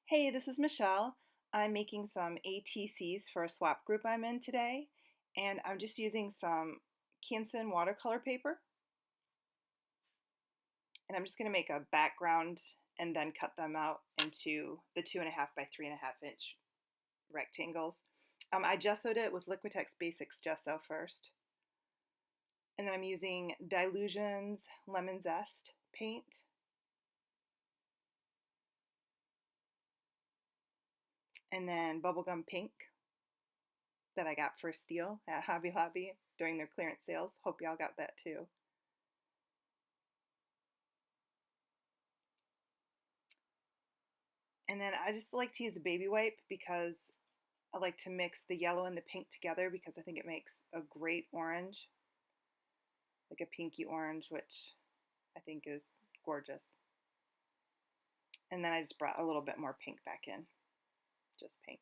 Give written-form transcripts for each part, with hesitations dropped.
Hey, this is Michelle. I'm making some ATCs for a swap group I'm in today, and I'm just using some Canson watercolor paper. And I'm just going to make a background and then cut them out into the 2.5 by 3.5 inch rectangles. I gessoed it with Liquitex Basics Gesso first. And then I'm using Dylusions Lemon Zest paint. And then bubblegum pink that I got for a steal at Hobby Lobby during their clearance sales. Hope y'all got that too. And then I just like to use a baby wipe because I like to mix the yellow and the pink together because I think it makes a great orange, like a pinky orange, which I think is gorgeous. And then I just brought a little bit more pink back in, just pink.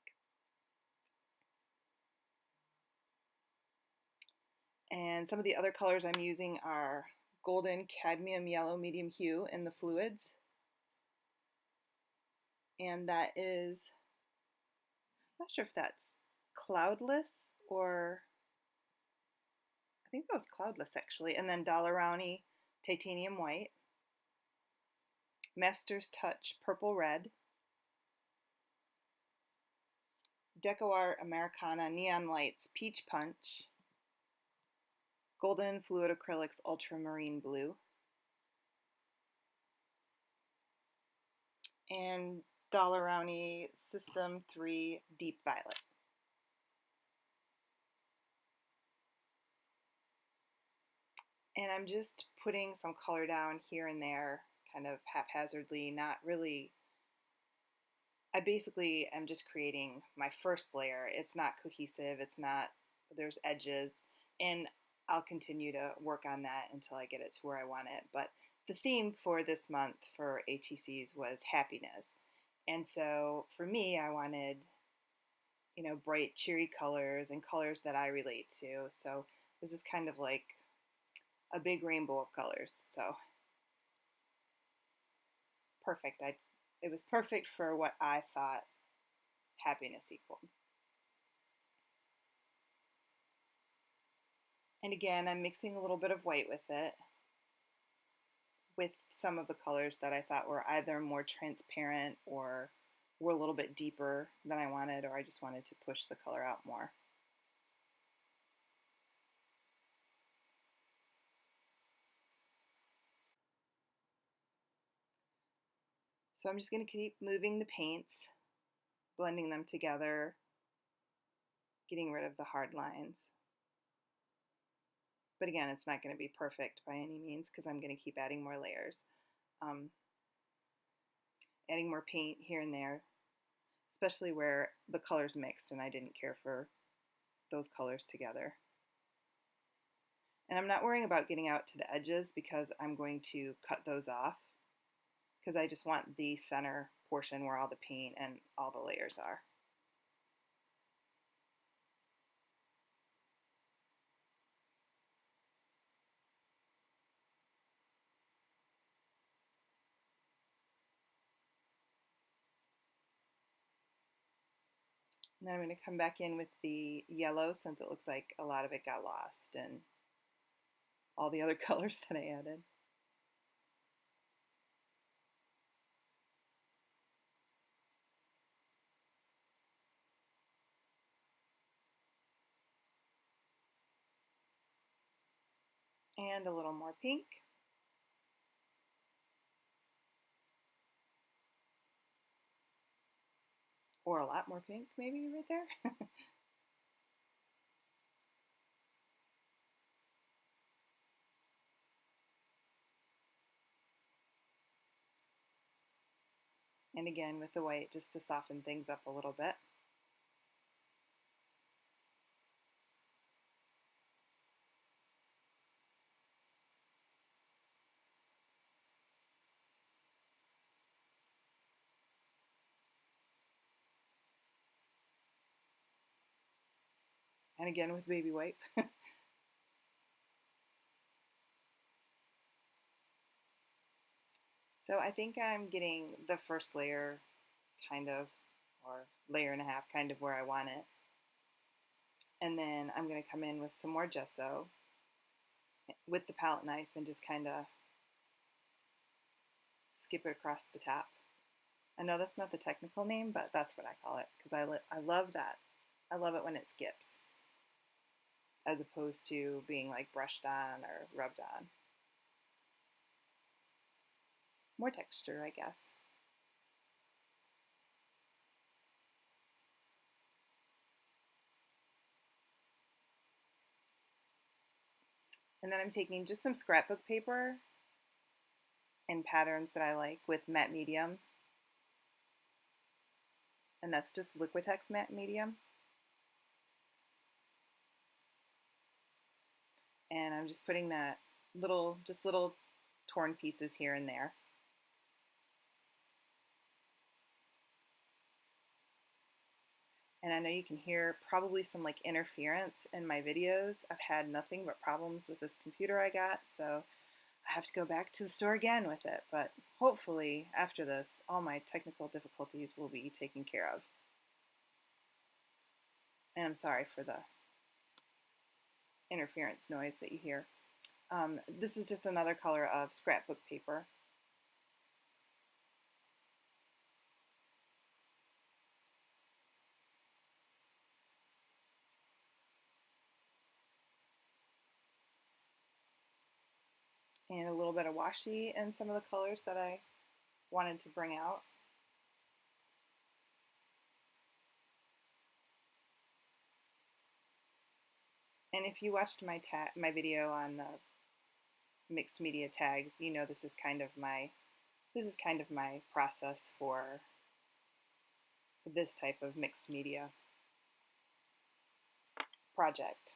And some of the other colors I'm using are golden, cadmium, yellow, medium hue in the fluids. And that is, I'm not sure if that's Cloudless or I think that was Cloudless actually. And then Rowney titanium white, Master's Touch purple red, DecoArt Americana neon lights peach punch, golden fluid acrylics ultramarine blue, and Rowney System 3 deep violet. And I'm just putting some color down here and there, kind of haphazardly, not really. I basically am just creating my first layer. It's not cohesive, it's not, there's edges, and I'll continue to work on that until I get it to where I want it. But the theme for this month for ATCs was happiness. And so for me, I wanted, bright, cheery colors and colors that I relate to. So this is kind of like a big rainbow of colors. So perfect. It was perfect for what I thought happiness equaled. And again, I'm mixing a little bit of white with it, with some of the colors that I thought were either more transparent or were a little bit deeper than I wanted, or I just wanted to push the color out more. So I'm just going to keep moving the paints, blending them together, getting rid of the hard lines. But again, it's not going to be perfect by any means because I'm going to keep adding more layers. Adding more paint here and there, especially where the colors mixed and I didn't care for those colors together. And I'm not worrying about getting out to the edges because I'm going to cut those off because I just want the center portion where all the paint and all the layers are. And then I'm going to come back in with the yellow since it looks like a lot of it got lost in all the other colors that I added. And a little more pink. Or a lot more pink, maybe right there. And again with the white just to soften things up a little bit. And again with baby wipe. So I think I'm getting the first layer kind of, or layer and a half, kind of where I want it. And then I'm going to come in with some more gesso with the palette knife and just kind of skip it across the top. I know that's not the technical name, but that's what I call it because I love that. I love it when it skips as opposed to being like brushed on or rubbed on. More texture, I guess. And then I'm taking just some scrapbook paper and patterns that I like with matte medium. And that's just Liquitex matte medium. And I'm just putting that little torn pieces here and there. And I know you can hear probably some like interference in my videos. I've had nothing but problems with this computer I got, so I have to go back to the store again with it. But hopefully after this, all my technical difficulties will be taken care of. And I'm sorry for the interference noise that you hear. This is just another color of scrapbook paper. And a little bit of washi and some of the colors that I wanted to bring out. And if you watched my video on the mixed media tags, you know this is kind of my process for this type of mixed media project.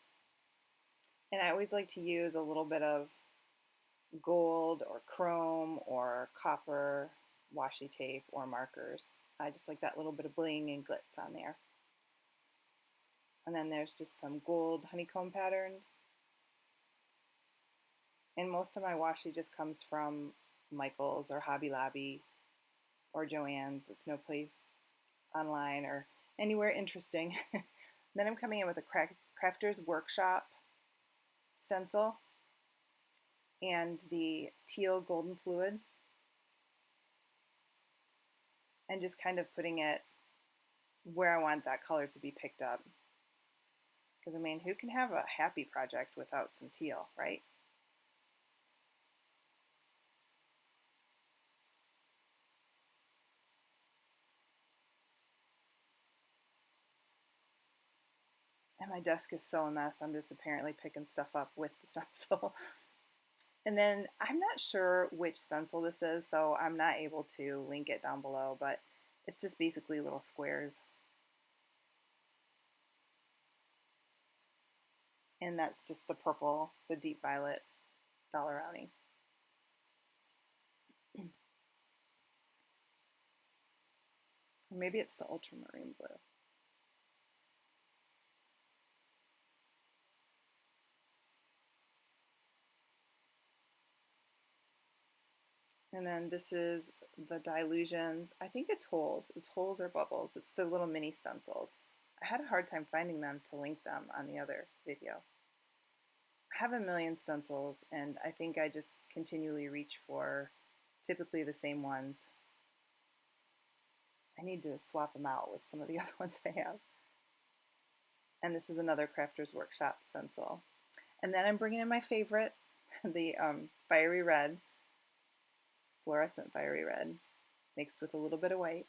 And I always like to use a little bit of gold or chrome or copper washi tape or markers. I just like that little bit of bling and glitz on there. And then there's just some gold honeycomb pattern. And most of my washi just comes from Michael's or Hobby Lobby or Joann's. It's no place online or anywhere interesting. Then I'm coming in with a Crafter's Workshop stencil and the Teal golden fluid, and just kind of putting it where I want that color to be picked up. Because I mean, who can have a happy project without some teal, right? And my desk is so a mess, I'm just apparently picking stuff up with the stencil. And then I'm not sure which stencil this is, so I'm not able to link it down below, but it's just basically little squares. And that's just the purple, the deep violet dollar Rowney. Or maybe it's the ultramarine blue. And then this is the Dylusions. I think it's holes. It's holes or bubbles. It's the little mini stencils. I had a hard time finding them to link them on the other video. I have a million stencils, and I think I just continually reach for typically the same ones. I need to swap them out with some of the other ones I have. And this is another Crafter's Workshop stencil. And then I'm bringing in my favorite, the Fiery Red, fluorescent Fiery Red, mixed with a little bit of white.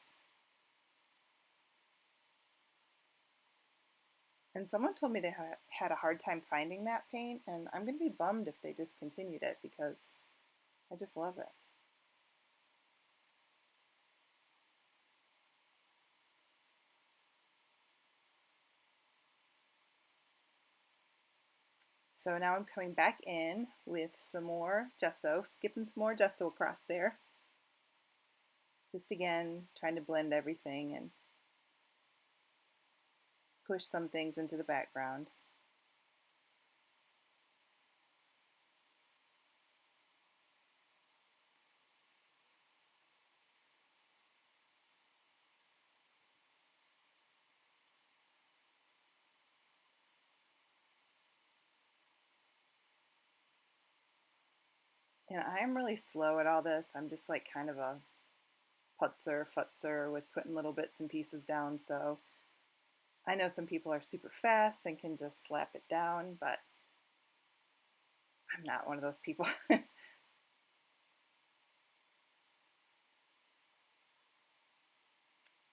And someone told me they had a hard time finding that paint, and I'm going to be bummed if they discontinued it because I just love it. So now I'm coming back in with some more gesso, skipping some more gesso across there. Just again, trying to blend everything and push some things into the background. And I'm really slow at all this. I'm just like kind of a futzer with putting little bits and pieces down. So I know some people are super fast and can just slap it down, but I'm not one of those people.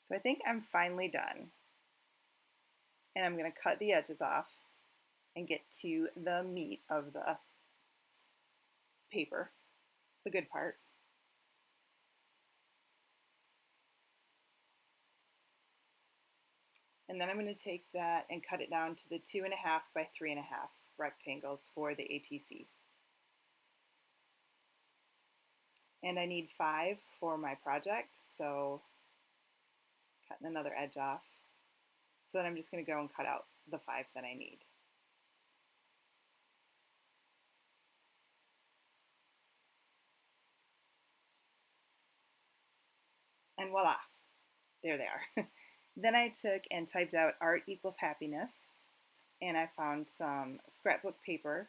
So I think I'm finally done. And I'm going to cut the edges off and get to the meat of the paper, the good part. And then I'm going to take that and cut it down to the 2.5 by 3.5 rectangles for the ATC. And I need 5 for my project, so cutting another edge off. So then I'm just going to go and cut out the 5 that I need. And voila, there they are. Then I took and typed out art equals happiness, and I found some scrapbook paper,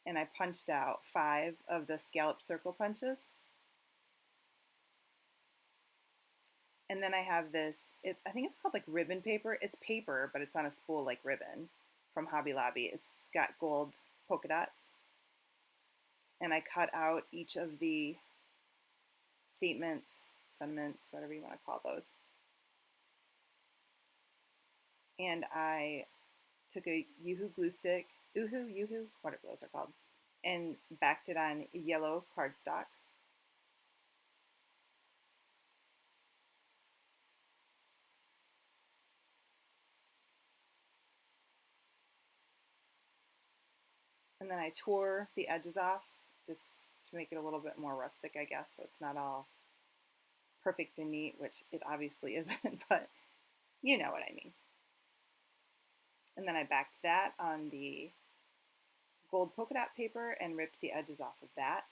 and I punched out 5 of the scallop circle punches. And then I have this, I think it's called like ribbon paper. It's paper, but it's on a spool like ribbon from Hobby Lobby. It's got gold polka dots. And I cut out each of the statements, sentiments, whatever you want to call those. And I took a Uhu Glue Stick, Uhu, whatever those are called, and backed it on yellow cardstock. And then I tore the edges off just to make it a little bit more rustic, I guess, so it's not all perfect and neat, which it obviously isn't, but you know what I mean. And then I backed that on the gold polka dot paper and ripped the edges off of that.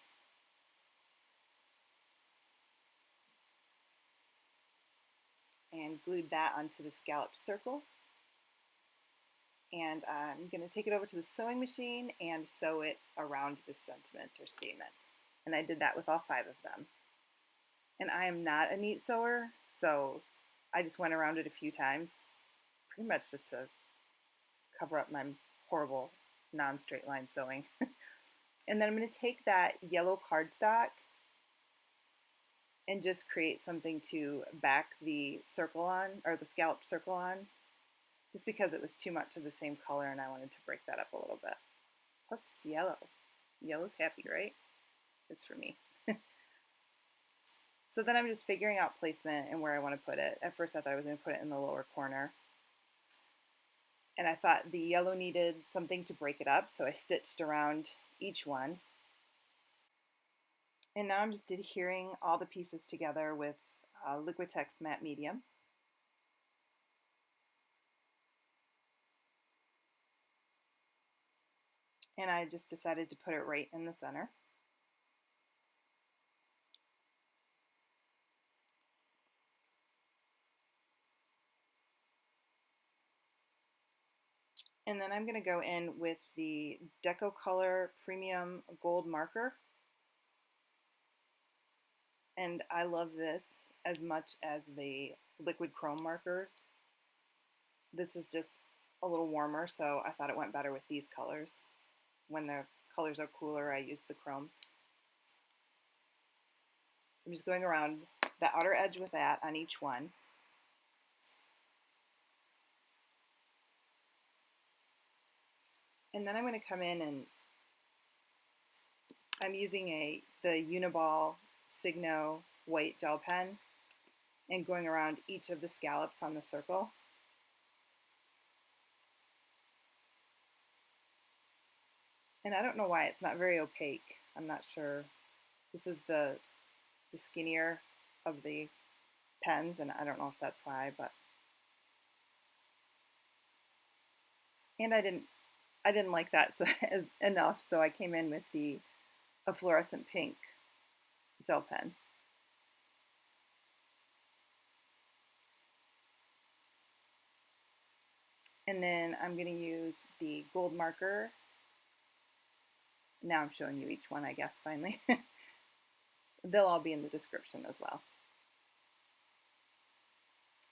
And glued that onto the scallop circle. And I'm going to take it over to the sewing machine and sew it around the sentiment or statement. And I did that with all 5 of them. And I am not a neat sewer, so I just went around it a few times, pretty much just to cover up my horrible non-straight line sewing. And then I'm going to take that yellow cardstock and just create something to back the circle on, or the scallop circle on, just because it was too much of the same color and I wanted to break that up a little bit. Plus it's yellow. Yellow's happy, right? It's for me. So then I'm just figuring out placement and where I want to put it. At first I thought I was going to put it in the lower corner. And I thought the yellow needed something to break it up, so I stitched around each one. And now I'm just adhering all the pieces together with Liquitex matte medium. And I just decided to put it right in the center. And then I'm going to go in with the DecoColor Premium Gold Marker. And I love this as much as the liquid chrome markers. This is just a little warmer, so I thought it went better with these colors. When the colors are cooler, I use the chrome. So I'm just going around the outer edge with that on each one. And then I'm going to come in and I'm using the Uniball Signo white gel pen and going around each of the scallops on the circle. And I don't know why it's not very opaque. I'm not sure. This is the skinnier of the pens, and I don't know if that's why, but. And I didn't like that enough, so I came in with a fluorescent pink gel pen. And then I'm going to use the gold marker Now I'm showing you each one, I guess, finally. They'll all be in the description as well.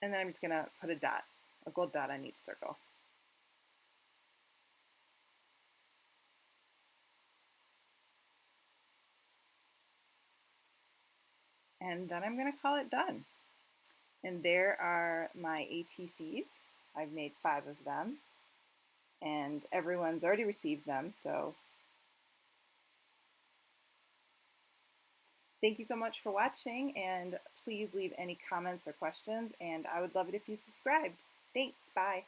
And then I'm just going to put a dot, a gold dot on each circle. And then I'm going to call it done. And there are my ATCs. I've made 5 of them, and everyone's already received them, so thank you so much for watching, and please leave any comments or questions, and I would love it if you subscribed. Thanks, bye.